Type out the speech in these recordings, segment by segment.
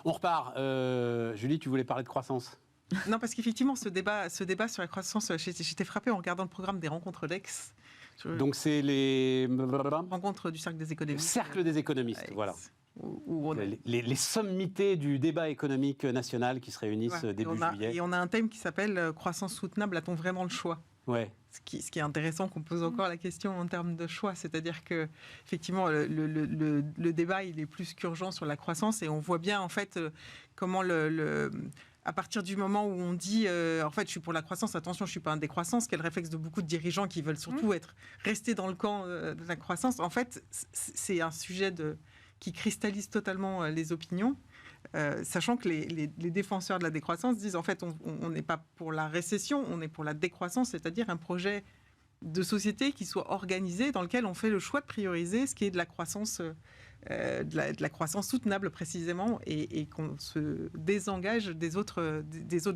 On repart. Julie, tu voulais parler de croissance? Non, parce qu'effectivement, ce débat sur la croissance, j'étais frappée en regardant le programme des rencontres d'Aix. Donc c'est les rencontres du Cercle des économistes. Cercle des économistes, voilà. Où les sommités du débat économique national qui se réunissent début juillet. Et on a un thème qui s'appelle croissance soutenable, a-t-on vraiment le choix? Ouais. Ce qui est intéressant, qu'on pose encore la question en termes de choix, c'est-à-dire que effectivement le débat il est plus qu'urgent sur la croissance et on voit bien en fait comment à partir du moment où on dit en fait je suis pour la croissance, attention je suis pas un décroissant, ce qui est le réflexe de beaucoup de dirigeants qui veulent surtout rester dans le camp de la croissance. En fait c'est un sujet qui cristallise totalement les opinions. Sachant que les défenseurs de la décroissance disent en fait on n'est pas pour la récession, on est pour la décroissance, c'est-à-dire un projet de société qui soit organisé dans lequel on fait le choix de prioriser ce qui est de la croissance, de la croissance soutenable précisément, et qu'on se désengage des autres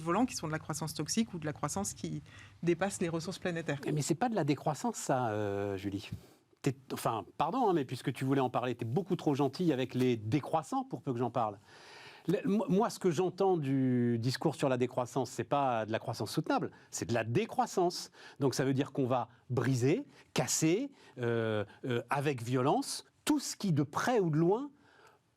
volants qui sont de la croissance toxique ou de la croissance qui dépasse les ressources planétaires. Mais c'est pas de la décroissance ça, Julie. Enfin, pardon, mais puisque tu voulais en parler, tu es beaucoup trop gentille avec les décroissants pour peu que j'en parle. Moi, ce que j'entends du discours sur la décroissance, c'est pas de la croissance soutenable, c'est de la décroissance. Donc ça veut dire qu'on va briser, casser, avec violence, tout ce qui, de près ou de loin,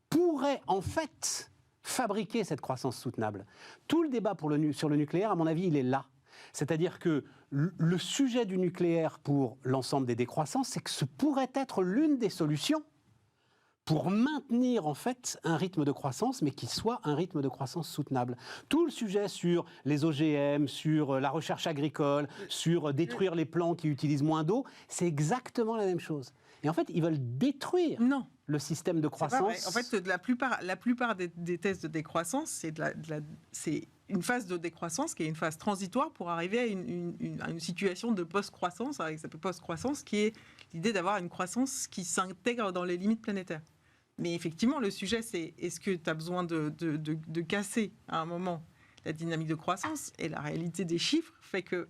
pourrait en fait fabriquer cette croissance soutenable. Tout le débat sur le nucléaire, à mon avis, il est là. C'est-à-dire que le sujet du nucléaire pour l'ensemble des décroissances, c'est que ce pourrait être l'une des solutions pour maintenir en fait un rythme de croissance, mais qui soit un rythme de croissance soutenable. Tout le sujet sur les OGM, sur la recherche agricole, sur détruire les plants qui utilisent moins d'eau, c'est exactement la même chose. Et en fait, ils veulent détruire le système de croissance. En fait, la plupart des thèses de décroissance, c'est une phase de décroissance qui est une phase transitoire pour arriver à une situation de post-croissance, avec cette post-croissance qui est l'idée d'avoir une croissance qui s'intègre dans les limites planétaires. Mais effectivement, le sujet, c'est est-ce que tu as besoin de casser à un moment la dynamique de croissance? Et la réalité des chiffres fait que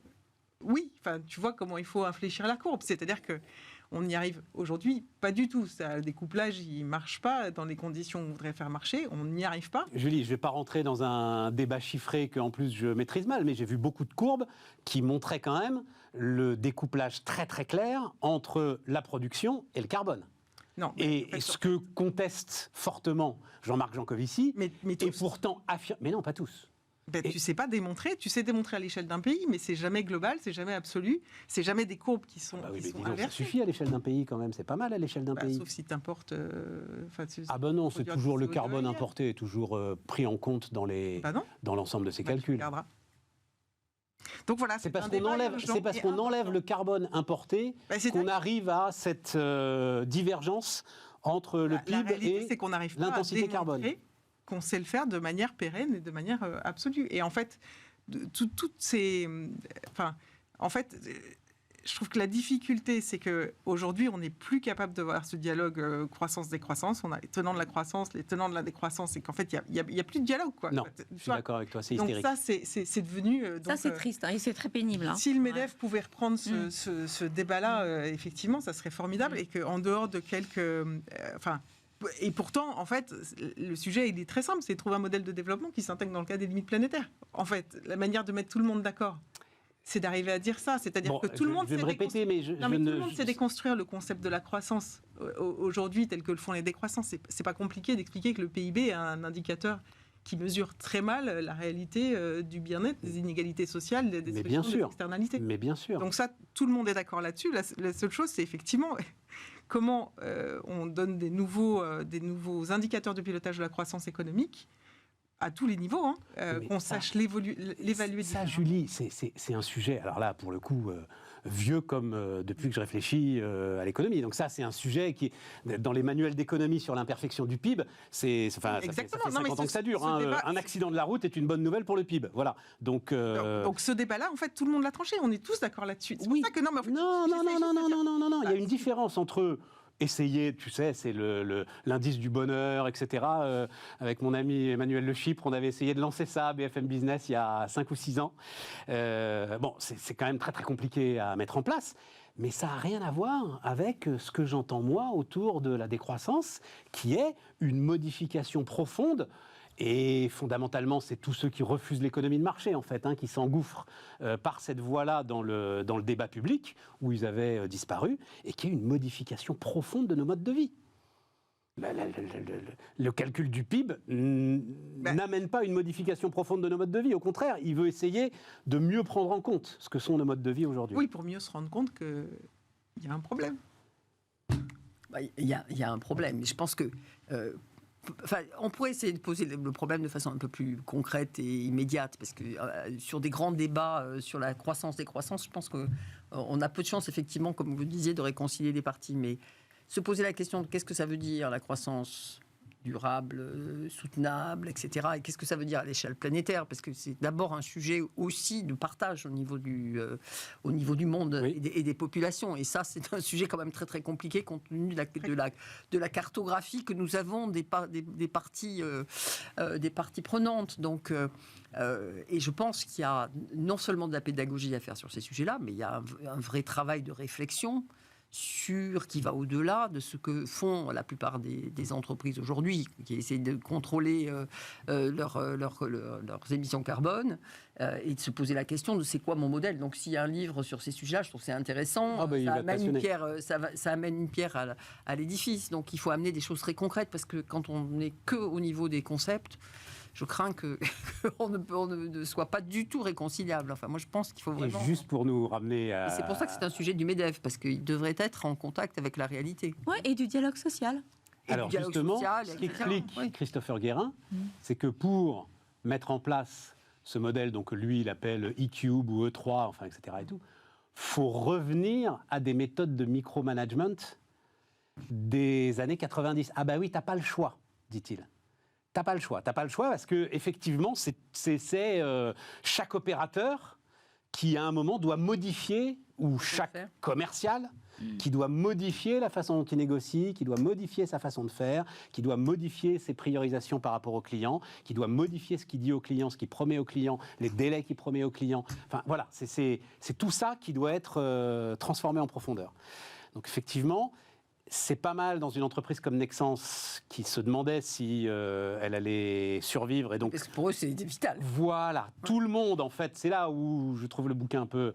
oui, tu vois comment il faut infléchir la courbe. C'est-à-dire qu'on y arrive aujourd'hui pas du tout. Le découplage, il ne marche pas dans les conditions qu'on voudrait faire marcher. On n'y arrive pas. Julie, je ne vais pas rentrer dans un débat chiffré qu'en plus je maîtrise mal, mais j'ai vu beaucoup de courbes qui montraient quand même le découplage très très clair entre la production et le carbone. Non, et ce que conteste fortement Jean-Marc Jancovici, et pourtant affirme... Mais non, pas tous. Tu sais pas démontrer, tu sais démontrer à l'échelle d'un pays, mais c'est jamais global, c'est jamais absolu, c'est jamais des courbes qui sont, ça suffit à l'échelle d'un pays quand même, c'est pas mal à l'échelle d'un pays. Sauf si tu importes... non, c'est toujours le carbone importé est toujours pris en compte dans l'ensemble de ces calculs. Donc voilà, c'est parce qu'on enlève le carbone importé qu'on arrive à cette divergence entre le PIB et l'intensité carbone. Qu'on sait le faire de manière pérenne et de manière absolue. Et en fait, toutes ces... je trouve que la difficulté, c'est qu'aujourd'hui, on n'est plus capable de voir ce dialogue croissance-décroissance. On a les tenants de la croissance, les tenants de la décroissance, et qu'en fait, il n'y a plus de dialogue. Non, je suis d'accord avec toi, c'est hystérique. Donc ça, c'est devenu... ça, c'est triste, et c'est très pénible. Si le MEDEF pouvait reprendre ce débat-là, effectivement, ça serait formidable, et qu'en dehors de quelques... et pourtant, en fait, le sujet, il est très simple, c'est de trouver un modèle de développement qui s'intègre dans le cadre des limites planétaires. En fait, la manière de mettre tout le monde d'accord, c'est d'arriver à dire ça. C'est-à-dire que tout le monde sait déconstruire le concept de la croissance aujourd'hui, tel que le font les décroissants. C'est pas compliqué d'expliquer que le PIB est un indicateur qui mesure très mal la réalité du bien-être, des inégalités sociales, des solutions, des externalités. Mais bien sûr. Donc ça, tout le monde est d'accord là-dessus. La seule chose, c'est effectivement comment on donne des nouveaux indicateurs de pilotage de la croissance économique à tous les niveaux, qu'on sache l'évaluer. Ça, Julie, c'est un sujet, alors là, pour le coup, vieux comme depuis que je réfléchis à l'économie. Donc ça, c'est un sujet qui, dans les manuels d'économie sur l'imperfection du PIB, ça fait 50 ans que ça dure. Un accident de la route est une bonne nouvelle pour le PIB. Voilà. Donc ce débat-là, en fait, tout le monde l'a tranché. On est tous d'accord là-dessus. C'est pour ça que non. Il y a une différence entre... essayer, tu sais, c'est l'indice du bonheur, etc. Avec mon ami Emmanuel Le Chypre, on avait essayé de lancer ça à BFM Business il y a 5 ou 6 ans. C'est quand même très très compliqué à mettre en place, mais ça n'a rien à voir avec ce que j'entends moi autour de la décroissance, qui est une modification profonde. Et fondamentalement, c'est tous ceux qui refusent l'économie de marché, en fait, qui s'engouffrent par cette voie-là dans le débat public, où ils avaient disparu, et qui est une modification profonde de nos modes de vie. Le calcul du PIB n'amène pas une modification profonde de nos modes de vie. Au contraire, il veut essayer de mieux prendre en compte ce que sont nos modes de vie aujourd'hui. Oui, pour mieux se rendre compte qu'il y a un problème. Il y a un problème. Mais je pense que... on pourrait essayer de poser le problème de façon un peu plus concrète et immédiate, parce que sur des grands débats sur la croissance, décroissance, je pense qu'on a peu de chance, effectivement, comme vous le disiez, de réconcilier les parties. Mais se poser la question de qu'est-ce que ça veut dire la croissance durable, soutenable, etc. Et qu'est-ce que ça veut dire à l'échelle planétaire? Parce que c'est d'abord un sujet aussi de partage au niveau du monde, oui, et des populations. Et ça, c'est un sujet quand même très très compliqué compte tenu de la cartographie que nous avons des parties prenantes. Donc, et je pense qu'il y a non seulement de la pédagogie à faire sur ces sujets-là, mais il y a un vrai travail de réflexion qui va au-delà de ce que font la plupart des entreprises aujourd'hui, qui essaient de contrôler leurs émissions carbone, et de se poser la question de c'est quoi mon modèle. Donc s'il y a un livre sur ces sujets-là, je trouve que c'est intéressant. Ça amène une pierre à l'édifice. Donc il faut amener des choses très concrètes, parce que quand on n'est que au niveau des concepts, je crains qu'on ne soit pas du tout réconciliable. Enfin, moi, je pense qu'il faut vraiment... Et juste pour nous ramener à... Et c'est pour ça que c'est un sujet du MEDEF, parce qu'il devrait être en contact avec la réalité. Ouais, et du dialogue social. Alors justement, ce qu'explique Christopher Guérin, c'est que pour mettre en place ce modèle, donc lui, il appelle E-Cube ou E3, enfin, etc. et tout, faut revenir à des méthodes de micromanagement des années 90. Ah bah oui, t'as pas le choix, dit-il. T'as pas le choix parce que effectivement, c'est chaque opérateur qui à un moment doit modifier, ou chaque commercial qui doit modifier la façon dont il négocie, qui doit modifier sa façon de faire, qui doit modifier ses priorisations par rapport aux clients, qui doit modifier ce qu'il dit aux clients, ce qu'il promet aux clients, les délais qu'il promet aux clients. Enfin voilà, c'est tout ça qui doit être transformé en profondeur. Donc effectivement, c'est pas mal dans une entreprise comme Nexans qui se demandait si elle allait survivre. Et donc, parce que pour eux, c'est vital. Voilà, tout le monde, en fait, c'est là où je trouve le bouquin un peu...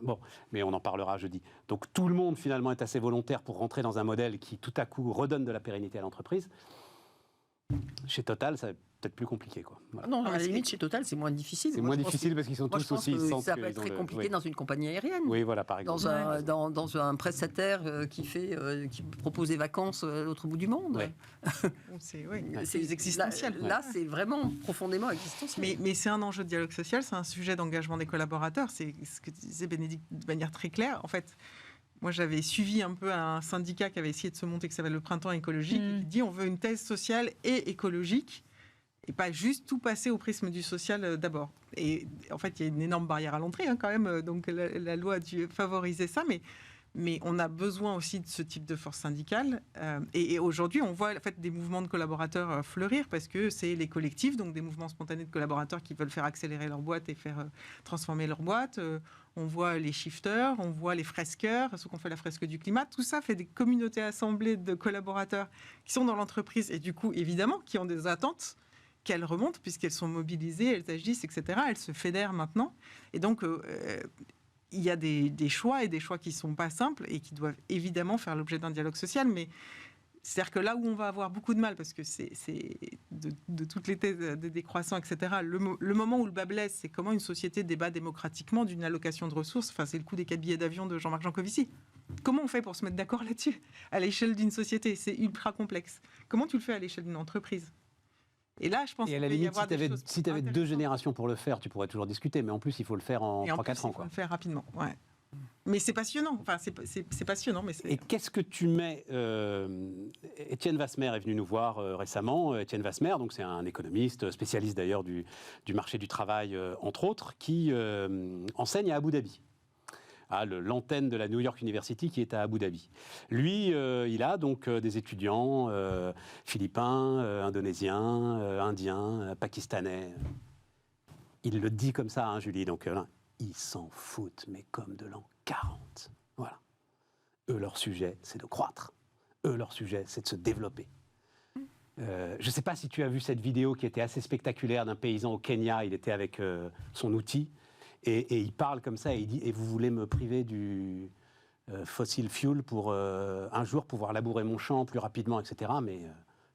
bon, mais on en parlera jeudi. Donc tout le monde, finalement, est assez volontaire pour rentrer dans un modèle qui, tout à coup, redonne de la pérennité à l'entreprise. Chez Total, ça va peut-être plus compliqué, quoi. Voilà. Non, à la limite, chez Total, c'est moins difficile. C'est moins difficile parce qu'ils sont tous aussi... Ça peut être très compliqué dans une compagnie aérienne. Oui, voilà, par exemple. Dans un prestataire qui propose des vacances à l'autre bout du monde. Ouais. C'est existentiel. Là, c'est vraiment profondément existentiel. Mais c'est un enjeu de dialogue social, c'est un sujet d'engagement des collaborateurs. C'est ce que disait Bénédicte de manière très claire. En fait, moi, j'avais suivi un peu un syndicat qui avait essayé de se monter, qui s'appelle le Printemps écologique, et qui dit on veut une thèse sociale et écologique, et pas juste tout passer au prisme du social d'abord. Et en fait, il y a une énorme barrière à l'entrée quand même, donc la loi a dû favoriser ça, mais on a besoin aussi de ce type de force syndicale. Et aujourd'hui, on voit en fait, des mouvements de collaborateurs fleurir, parce que c'est les collectifs, donc des mouvements spontanés de collaborateurs qui veulent faire accélérer leur boîte et faire transformer leur boîte. On voit les shifters, on voit les fresqueurs, ceux qui ont fait la fresque du climat. Tout ça fait des communautés assemblées de collaborateurs qui sont dans l'entreprise et du coup, évidemment, qui ont des attentes qu'elles remontent puisqu'elles sont mobilisées, elles agissent, etc. Elles se fédèrent maintenant. Et donc, il y a des choix et des choix qui ne sont pas simples et qui doivent évidemment faire l'objet d'un dialogue social. Mais c'est-à-dire que là où on va avoir beaucoup de mal, parce que c'est de toutes les thèses de décroissants, etc., le moment où le bas blesse, c'est comment une société débat démocratiquement d'une allocation de ressources. Enfin, c'est le coup des 4 billets d'avion de Jean-Marc Jancovici. Comment on fait pour se mettre d'accord là-dessus à l'échelle d'une société? C'est ultra complexe. Comment tu le fais à l'échelle d'une entreprise? Et là, je pense qu'à la limite, si tu avais 2 générations pour le faire, tu pourrais toujours discuter. Mais en plus, il faut le faire en 3-4 ans. Il faut le faire rapidement, ouais. Mais c'est passionnant. Enfin, c'est passionnant. Mais et qu'est-ce que tu mets Étienne Vasmer est venu nous voir récemment. Étienne Vasmer, donc c'est un économiste, spécialiste d'ailleurs du marché du travail, entre autres, qui enseigne à Abu Dhabi. À l'antenne de la New York University qui est à Abu Dhabi. Lui, il a donc des étudiants philippins, indonésiens, indiens, pakistanais. Il le dit comme ça, hein, Julie, donc ils s'en foutent, mais comme de l'an 40. Voilà. Eux, leur sujet, c'est de croître. Eux, leur sujet, c'est de se développer. Je ne sais pas si tu as vu cette vidéo qui était assez spectaculaire d'un paysan au Kenya. Il était avec son outil et il parle comme ça et il dit « Et vous voulez me priver du fossil fuel pour un jour pouvoir labourer mon champ plus rapidement, etc. Mais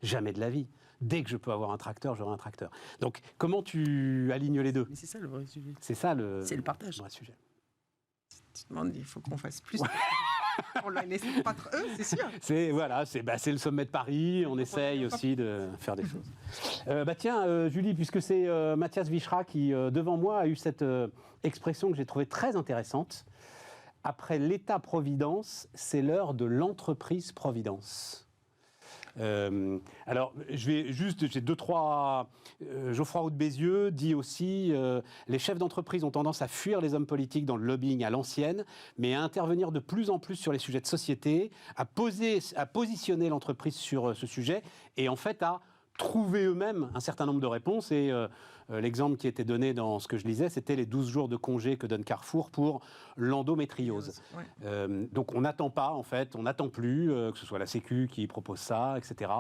jamais de la vie. Dès que je peux avoir un tracteur, j'aurai un tracteur. » Donc, comment tu alignes les deux ? Mais c'est ça le vrai sujet. C'est ça le partage. vrai sujet. Tu te demandes, il faut qu'on fasse plus. On les laisse croître eux, c'est sûr. C'est le sommet de Paris. On essaye aussi de faire des choses. Tiens, Julie, puisque c'est Matthias Vichra qui, devant moi, a eu cette expression que j'ai trouvée très intéressante. Après l'État-providence, c'est l'heure de l'entreprise-providence. Alors, j'ai 2-3... Geoffroy Roux de Bézieux dit aussi les chefs d'entreprise ont tendance à fuir les hommes politiques dans le lobbying à l'ancienne, mais à intervenir de plus en plus sur les sujets de société, à positionner l'entreprise sur ce sujet et en fait à trouver eux-mêmes un certain nombre de réponses. Et l'exemple qui était donné dans ce que je lisais, c'était les 12 jours de congé que donne Carrefour pour l'endométriose. Ouais. Donc on n'attend pas, en fait, on n'attend plus que ce soit la Sécu qui propose ça, etc.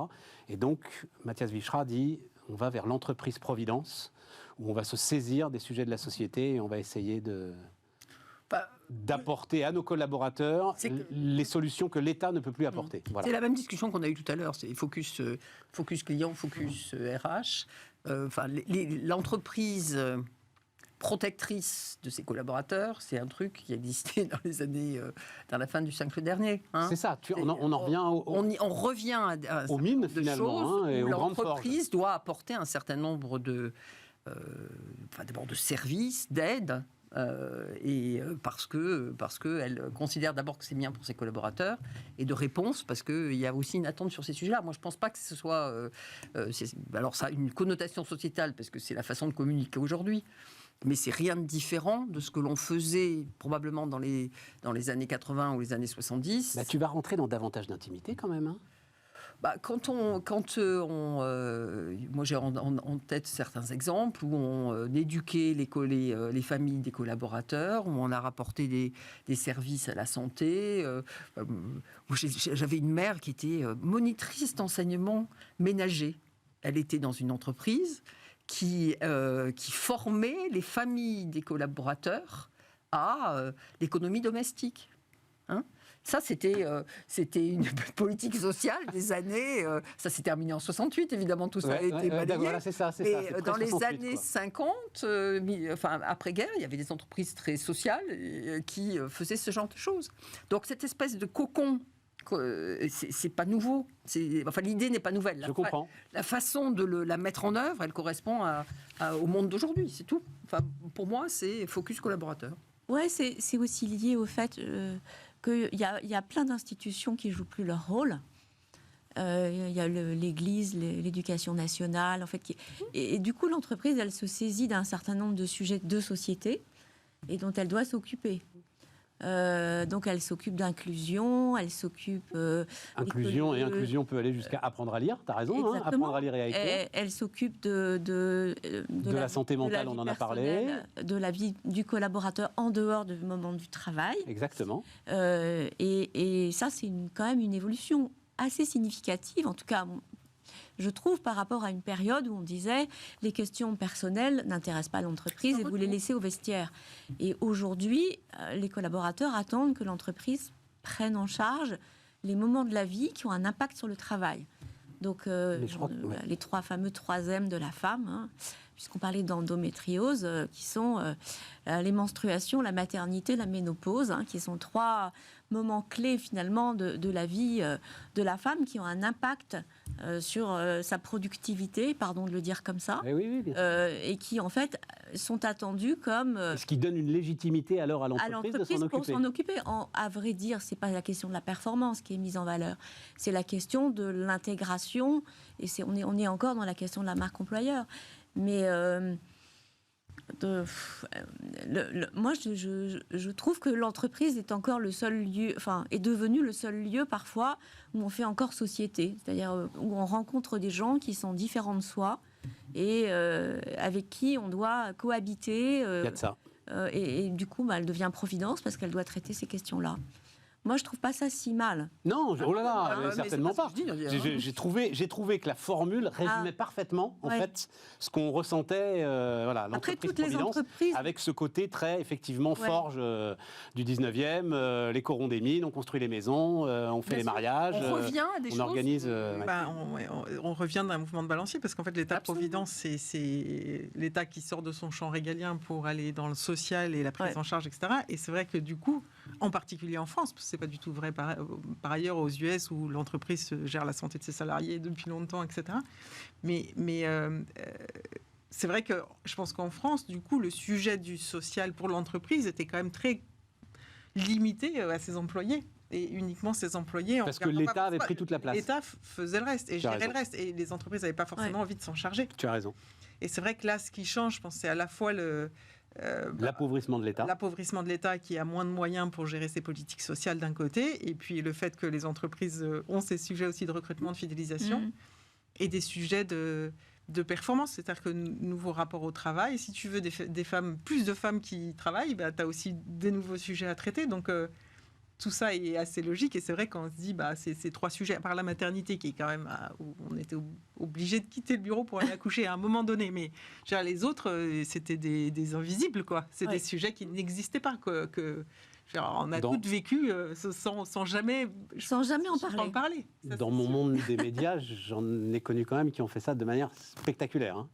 Et donc, Matthias Vichra dit, on va vers l'entreprise-providence, où on va se saisir des sujets de la société et on va essayer d'apporter à nos collaborateurs les solutions que l'État ne peut plus apporter. Voilà. C'est la même discussion qu'on a eue tout à l'heure, c'est focus client, focus RH. L'entreprise protectrice de ses collaborateurs, c'est un truc qui existait dans la fin du siècle dernier. Hein. C'est ça, on en revient on revient à aux mines, de finalement, choses et où aux grandes forges. l'entreprise doit apporter un certain nombre d'abord de services, d'aides, parce qu'elle considère d'abord que c'est bien pour ses collaborateurs, et de réponses, parce qu'il y a aussi une attente sur ces sujets-là. Moi, je ne pense pas que ce soit... alors ça a une connotation sociétale, parce que c'est la façon de communiquer aujourd'hui, mais c'est rien de différent de ce que l'on faisait probablement dans les années 80 ou les années 70. Tu vas rentrer dans davantage d'intimité quand même, hein. Moi j'ai en tête certains exemples où on éduquait les familles des collaborateurs, où on a rapporté des services à la santé. J'avais une mère qui était monitrice d'enseignement ménager. Elle était dans une entreprise qui formait les familles des collaborateurs à l'économie domestique. Hein ? Ça, c'était une politique sociale des années... ça s'est terminé en 68, évidemment, tout ça a été balayé. Voilà, c'est ça. Et dans les 68, années 50, après-guerre, il y avait des entreprises très sociales qui faisaient ce genre de choses. Donc, cette espèce de cocon, c'est pas nouveau. L'idée n'est pas nouvelle. Je comprends. La façon de la mettre en œuvre, elle correspond au monde d'aujourd'hui, c'est tout. Pour moi, c'est focus collaborateur. Ouais, c'est aussi lié au fait qu'il y a plein d'institutions qui jouent plus leur rôle. Il y a l'Église, l'éducation nationale, en fait, et du coup, l'entreprise, elle se saisit d'un certain nombre de sujets de société et dont elle doit s'occuper. Donc, elle s'occupe d'inclusion, elle s'occupe... Inclusion, et inclusion peut aller jusqu'à apprendre à lire, tu as raison, hein, apprendre à lire et à écrire. Elle s'occupe de la santé mentale, on en a parlé. De la vie du collaborateur en dehors du moment du travail. Exactement. Et ça, c'est quand même une évolution assez significative, en tout cas... Je trouve, par rapport à une période où on disait les questions personnelles n'intéressent pas l'entreprise et vous les laissez au vestiaire. Et aujourd'hui, les collaborateurs attendent que l'entreprise prenne en charge les moments de la vie qui ont un impact sur le travail. Donc, les fameux 3M de la femme, hein, puisqu'on parlait d'endométriose, qui sont les menstruations, la maternité, la ménopause, hein, qui sont 3 moments clés finalement de la vie de la femme qui ont un impact sur sa productivité, pardon de le dire comme ça, et qui en fait sont attendus comme... ce qui donne une légitimité alors à l'entreprise de s'en occuper. Pour s'en occuper. À vrai dire, c'est pas la question de la performance qui est mise en valeur, c'est la question de l'intégration, et on est encore dans la question de la marque employeur. Mais moi, je trouve que l'entreprise est encore le seul lieu, est devenue le seul lieu parfois où on fait encore société, c'est-à-dire où on rencontre des gens qui sont différents de soi et avec qui on doit cohabiter. Il y a de ça. Et du coup, elle devient providence parce qu'elle doit traiter ces questions-là. Moi, je trouve pas ça si mal. Non, oh là là, mais certainement c'est pas pas. ce que je dis, hein. J'ai trouvé que la formule résumait parfaitement, en fait, ce qu'on ressentait, voilà, Après, l'entreprise toutes les Providence, entreprises... avec ce côté très, effectivement, forge du 19e, les corons des mines, on construit les maisons, on fait les mariages, On revient à des choses. on organise... On revient d'un mouvement de balancier parce qu'en fait l'État-providence, c'est l'État qui sort de son champ régalien pour aller dans le social et la prise en charge, etc. Et c'est vrai que du coup, en particulier en France, parce que c'est pas du tout vrai par ailleurs aux US où l'entreprise gère la santé de ses salariés depuis longtemps, etc. Mais c'est vrai que je pense qu'en France, du coup, le sujet du social pour l'entreprise était quand même très limité à ses employés. Et uniquement ses employés. Parce que l'État avait pris toute la place. L'État faisait le reste et gérait le reste. Et les entreprises n'avaient pas forcément envie de s'en charger. Tu as raison. Et c'est vrai que là, ce qui change, je pense, c'est à la fois l'appauvrissement de l'État. L'appauvrissement de l'État qui a moins de moyens pour gérer ses politiques sociales d'un côté, et puis le fait que les entreprises ont ces sujets aussi de recrutement, de fidélisation, et des sujets de performance. C'est-à-dire que nouveau rapport au travail, si tu veux des femmes, plus de femmes qui travaillent, tu as aussi des nouveaux sujets à traiter. Donc, tout ça est assez logique et c'est vrai qu'on se dit ces trois sujets, à part la maternité qui est quand même où on était obligé de quitter le bureau pour aller accoucher à un moment donné, mais les autres c'était des invisibles quoi, c'est des sujets qui n'existaient pas on a toutes vécu sans jamais en parler. Ça, dans mon monde des médias, j'en ai connu quand même qui ont fait ça de manière spectaculaire, hein.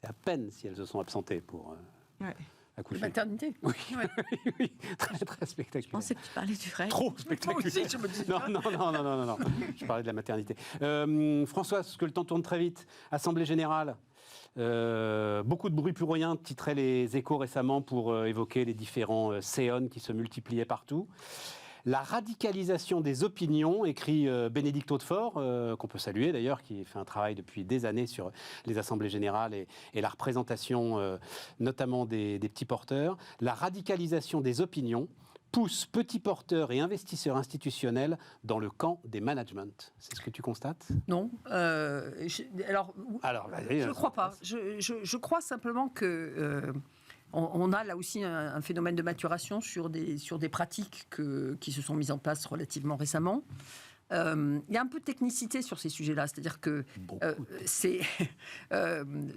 C'est à peine si elles se sont absentées pour accoucher. Maternité. Oui, oui, très, très spectaculaire. Je pensais que tu parlais du vrai. Trop spectaculaire. Moi aussi, je me dis non. Je parlais de la maternité. Françoise, parce que le temps tourne très vite. Assemblée générale. Beaucoup de bruit pour rien, titrait les Échos récemment pour évoquer les différents séons qui se multipliaient partout. La radicalisation des opinions, écrit Bénédicte Hautefort, qu'on peut saluer d'ailleurs, qui fait un travail depuis des années sur les assemblées générales et la représentation notamment des petits porteurs. La radicalisation des opinions pousse petits porteurs et investisseurs institutionnels dans le camp des managements. C'est ce que tu constates ? Non. Je ne crois pas. Je crois simplement que... on a là aussi un phénomène de maturation sur des pratiques qui se sont mises en place relativement récemment. Il y a un peu de technicité sur ces sujets-là, c'est-à-dire que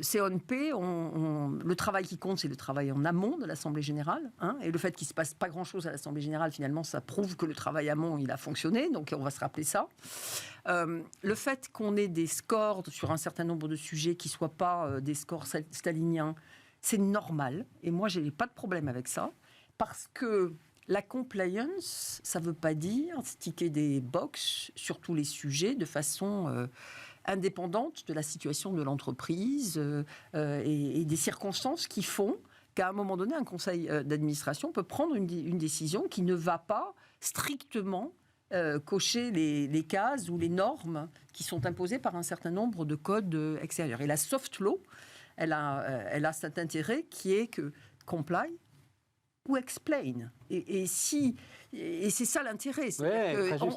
CONP, le travail qui compte, c'est le travail en amont de l'Assemblée générale, hein, et le fait qu'il ne se passe pas grand-chose à l'Assemblée générale, finalement, ça prouve que le travail amont, il a fonctionné, donc on va se rappeler ça. Le fait qu'on ait des scores sur un certain nombre de sujets qui ne soient pas des scores staliniens, c'est normal, et moi, je n'ai pas de problème avec ça, parce que la compliance, ça ne veut pas dire sticker des box sur tous les sujets de façon indépendante de la situation de l'entreprise et des circonstances qui font qu'à un moment donné, un conseil d'administration peut prendre une décision qui ne va pas strictement cocher les cases ou les normes qui sont imposées par un certain nombre de codes extérieurs. Et la soft law, elle a cet intérêt qui est que comply ou explain. Et c'est ça l'intérêt.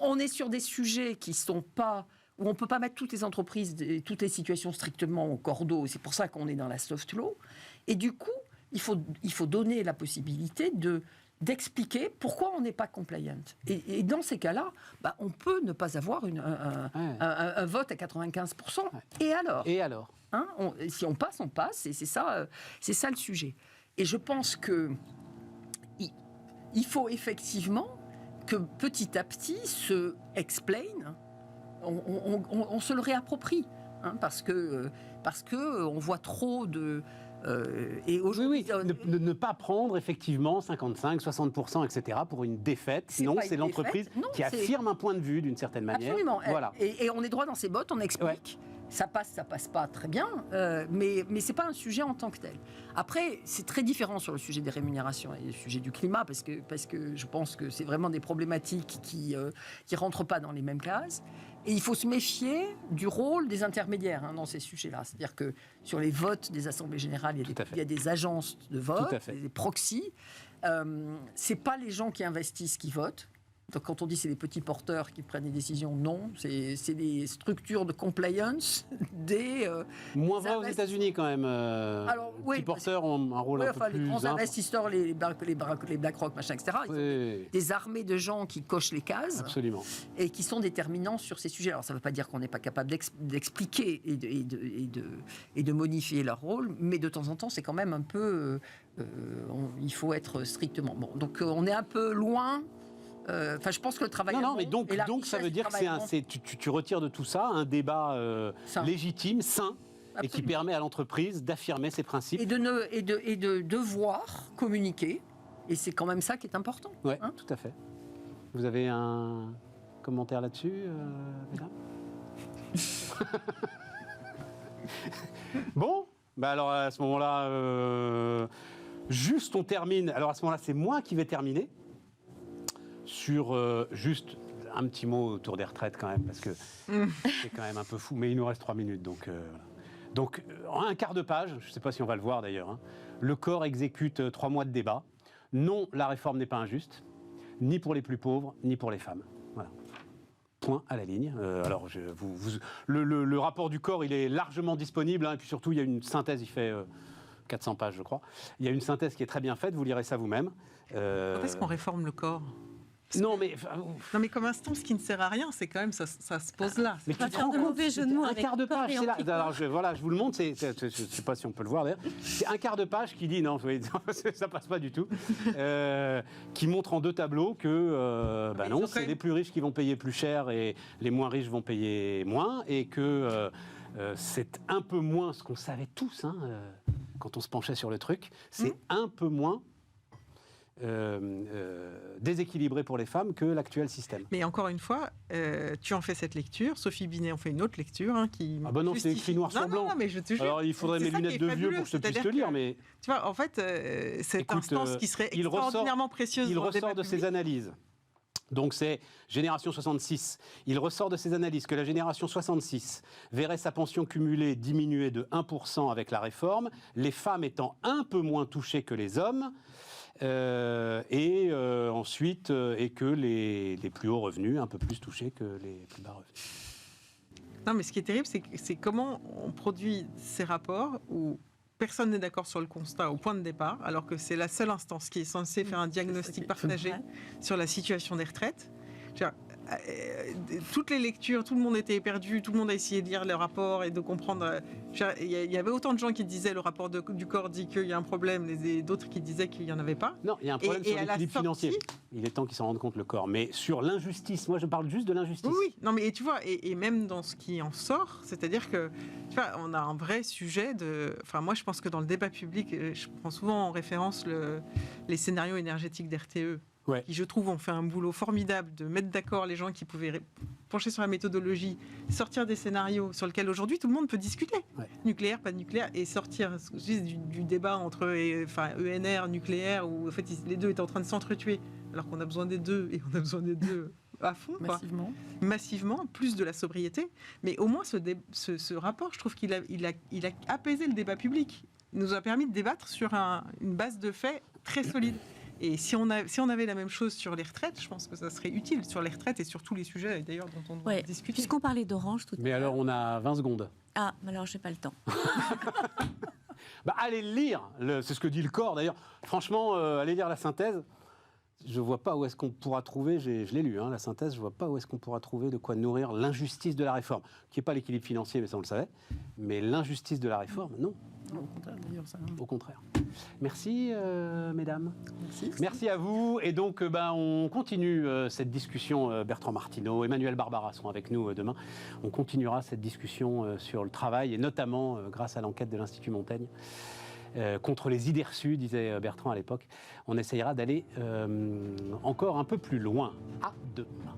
On est sur des sujets qui sont pas... où on ne peut pas mettre toutes les entreprises, toutes les situations strictement au cordeau. C'est pour ça qu'on est dans la soft law. Et du coup, il faut donner la possibilité d'expliquer pourquoi on n'est pas compliant. Et dans ces cas-là, on peut ne pas avoir un vote à 95%. Et alors hein, si on passe, on passe. Et c'est ça le sujet. Et je pense que il faut effectivement que petit à petit se explain, on se le réapproprie, hein, parce que on voit trop de... et aujourd'hui, ne pas prendre effectivement 55, 60%, etc. pour une défaite. Non, c'est l'entreprise qui affirme un point de vue d'une certaine manière. Absolument. Voilà. Et on est droit dans ses bottes, on explique. Ouais. Ça passe pas très bien, mais c'est pas un sujet en tant que tel. Après, c'est très différent sur le sujet des rémunérations et le sujet du climat, parce que je pense que c'est vraiment des problématiques qui rentrent pas dans les mêmes cases. Et il faut se méfier du rôle des intermédiaires dans ces sujets-là. C'est-à-dire que sur les votes des assemblées générales, il y a des agences de vote, des proxys. C'est pas les gens qui investissent qui votent. Donc, quand on dit c'est les petits porteurs qui prennent des décisions, non, c'est des structures de compliance des... Moins vrai aux États-Unis quand même. Alors, les oui, petits porteurs ont un rôle un peu les plus grands investisseurs, les BlackRock, machin, etc. Ils ont des armées de gens qui cochent les cases. Absolument. Et qui sont déterminants sur ces sujets. Alors, ça ne veut pas dire qu'on n'est pas capable d'expliquer et de modifier leur rôle, mais de temps en temps, c'est quand même un peu... il faut être strictement... Bon, donc, on est un peu loin... Enfin, je pense que le travail... Non, mais donc ça veut dire que tu retires de tout ça un débat légitime, sain, et qui permet à l'entreprise d'affirmer ses principes. Et de devoir communiquer. Et c'est quand même ça qui est important. Oui, tout à fait. Vous avez un commentaire là-dessus, mesdames? Bon, bah alors à ce moment-là, juste on termine. Alors à ce moment-là, c'est moi qui vais terminer sur juste un petit mot autour des retraites quand même, parce que c'est quand même un peu fou. Mais il nous reste 3 minutes, donc voilà. Donc en un quart de page, je ne sais pas si on va le voir d'ailleurs, hein, le corps exécute 3 mois de débat. Non, la réforme n'est pas injuste, ni pour les plus pauvres, ni pour les femmes. Voilà. Point à la ligne. Alors, le rapport du corps, il est largement disponible, hein, et puis surtout, il y a une synthèse, il fait 400 pages, je crois. Il y a une synthèse qui est très bien faite, vous lirez ça vous-même. Quand est-ce qu'on réforme le corps ? Non, mais comme instant, ce qui ne sert à rien, c'est quand même, ça se pose là. Mais tu te rends compte, un quart de page, c'est là. Alors, je vous le montre, je ne sais pas si on peut le voir d'ailleurs. C'est un quart de page qui dit, non, ça passe pas du tout, qui montre en 2 tableaux que, non, c'est les plus riches qui vont payer plus cher et les moins riches vont payer moins, et que c'est un peu moins ce qu'on savait tous, hein, quand on se penchait sur le truc, c'est un peu moins déséquilibré pour les femmes que l'actuel système. Mais encore une fois, tu en fais cette lecture, Sophie Binet en fait une autre lecture qui... Ah ben non, c'est écrit noir sur blanc. Non, mais je te jure. Alors il faudrait mes lunettes de vieux pour que je puisse te lire, mais... Tu vois, en fait, cette instance qui serait extraordinairement précieuse... Il ressort de ses analyses. Donc c'est Génération 66. Il ressort de ses analyses que la Génération 66 verrait sa pension cumulée diminuer de 1% avec la réforme, les femmes étant un peu moins touchées que les hommes, ensuite, et que les plus hauts revenus un peu plus touchés que les plus bas revenus. Non, mais ce qui est terrible, c'est comment on produit ces rapports où personne n'est d'accord sur le constat au point de départ, alors que c'est la seule instance qui est censée faire un diagnostic partagé sur la situation des retraites. Toutes les lectures, tout le monde était perdu, tout le monde a essayé de lire le rapport et de comprendre. Il y avait autant de gens qui disaient le rapport du corps dit qu'il y a un problème, et d'autres qui disaient qu'il n'y en avait pas. Non, il y a un problème sur l'équilibre financier. Il est temps qu'ils s'en rendent compte, le corps. Mais sur l'injustice, moi je parle juste de l'injustice. Oui, non, mais tu vois, et même dans ce qui en sort, c'est-à-dire que tu vois, on a un vrai sujet de. Enfin, moi je pense que dans le débat public, je prends souvent en référence les scénarios énergétiques d'RTE. Ouais. Qui, je trouve, ont fait un boulot formidable de mettre d'accord les gens qui pouvaient pencher sur la méthodologie, sortir des scénarios sur lesquels aujourd'hui tout le monde peut discuter. Ouais. Nucléaire, pas nucléaire, et sortir juste du débat entre ENR, nucléaire, où en fait les deux étaient en train de s'entretuer, alors qu'on a besoin des deux, et on a besoin des deux à fond. Massivement, plus de la sobriété. Mais au moins, ce rapport, je trouve qu'il a apaisé le débat public. Il nous a permis de débattre sur une base de faits très solide. Et si on avait la même chose sur les retraites, je pense que ça serait utile sur les retraites et sur tous les sujets d'ailleurs dont on doit discuter. Puisqu'on parlait d'Orange tout à l'heure. Mais alors on a 20 secondes. Ah, alors j'ai pas le temps. Allez le lire, c'est ce que dit le corps d'ailleurs. Franchement, allez lire la synthèse. Je ne vois pas où est-ce qu'on pourra trouver, je l'ai lu, la synthèse, je ne vois pas où est-ce qu'on pourra trouver de quoi nourrir l'injustice de la réforme, qui n'est pas l'équilibre financier, mais ça on le savait, mais l'injustice de la réforme, non. Au contraire, d'ailleurs, ça. Au contraire. Merci, mesdames. Merci à vous. Et donc, on continue cette discussion. Bertrand Martineau, Emmanuel Barbara sont avec nous demain. On continuera cette discussion sur le travail, et notamment grâce à l'enquête de l'Institut Montaigne. Contre les idées reçues, disait Bertrand à l'époque. On essayera d'aller encore un peu plus loin. À demain.